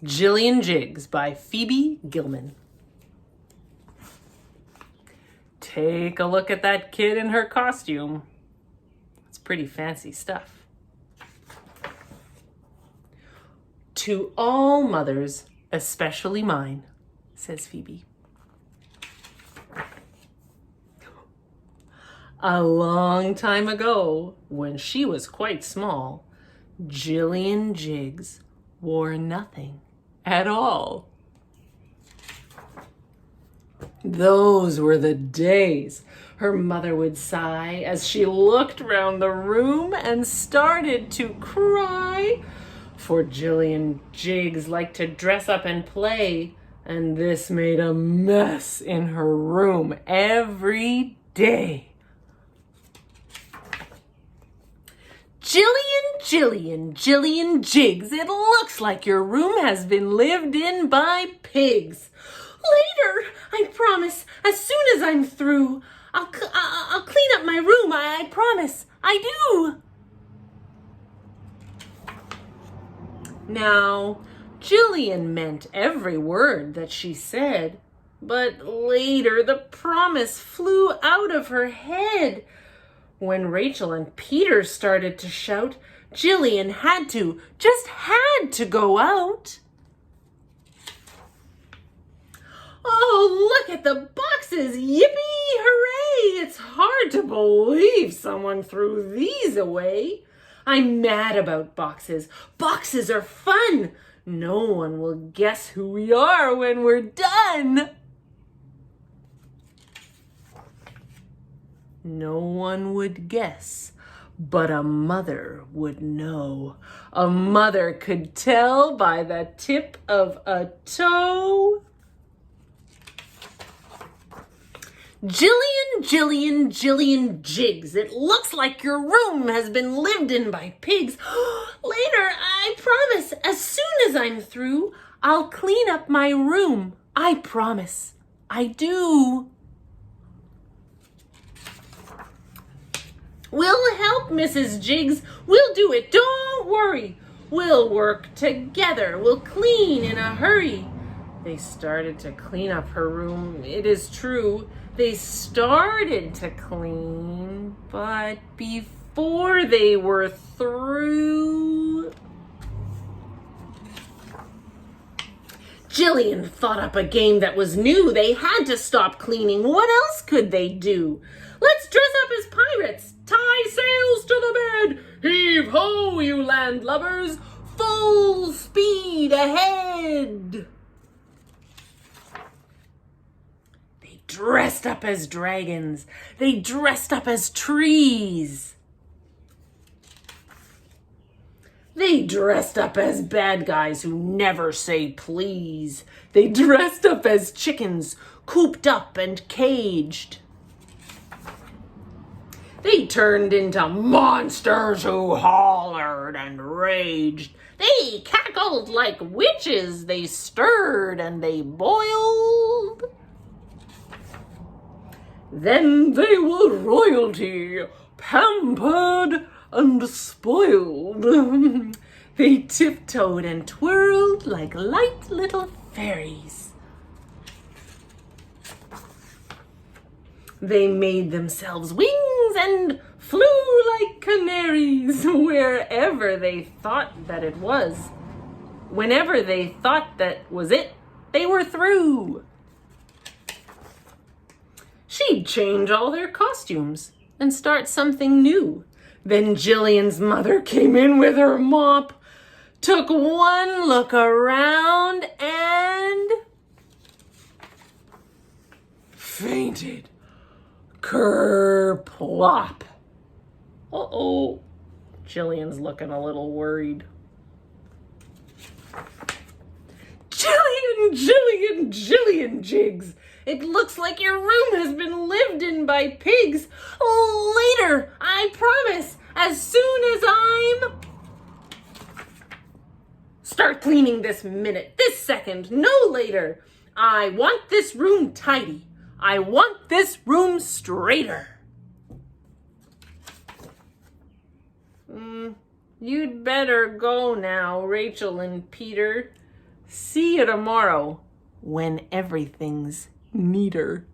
Jillian Jiggs by Phoebe Gilman. Take a look at that kid in her costume. It's pretty fancy stuff. To all mothers, especially mine, says Phoebe. A long time ago, when she was quite small, Jillian Jiggs wore nothing at all. Those were the days, her mother would sigh as she looked round the room and started to cry. For Jillian Jiggs liked to dress up and play, and this made a mess in her room every day. Jillian Jiggs, it looks like your room has been lived in by pigs. Later, I promise, as soon as I'm through, I'll clean up my room, I promise, I do. Now, Jillian meant every word that she said, but later the promise flew out of her head. When Rachel and Peter started to shout, Jillian had to go out. Oh, look at the boxes! Yippee! Hooray! It's hard to believe someone threw these away. I'm mad about boxes. Boxes are fun. No one will guess who we are when we're done. No one would guess, but a mother would know. A mother could tell by the tip of a toe. Jillian Jiggs, it looks like your room has been lived in by pigs. Later, I promise, as soon as I'm through, I'll clean up my room. I promise, I do. We'll help, Mrs. Jiggs. We'll do it, don't worry. We'll work together. We'll clean in a hurry. They started to clean up her room, it is true. They started to clean, but before they were through, Jillian thought up a game that was new. They had to stop cleaning. What else could they do? Let's dress up as pirates. Tie sails to the bed. Heave ho, you landlubbers. Full speed ahead. They dressed up as dragons. They dressed up as trees. They dressed up as bad guys who never say please. They dressed up as chickens, cooped up and caged. They turned into monsters who hollered and raged. They cackled like witches. They stirred and they boiled. Then they were royalty, pampered and spoiled. They tiptoed and twirled like light little fairies. They made themselves wings and flew like canaries wherever they thought that it was. Whenever they thought that was it, they were through. She'd change all their costumes and start something new. Then Jillian's mother came in with her mop, took one look around and fainted. Kerplop. Uh-oh. Jillian's looking a little worried. Jillian Jiggs. It looks like your room has been lived in by pigs. Later, I promise, as soon as I'm... Start cleaning this minute, this second, no later. I want this room tidy. I want this room straighter. You'd better go now, Rachel and Peter. See you tomorrow when everything's neater.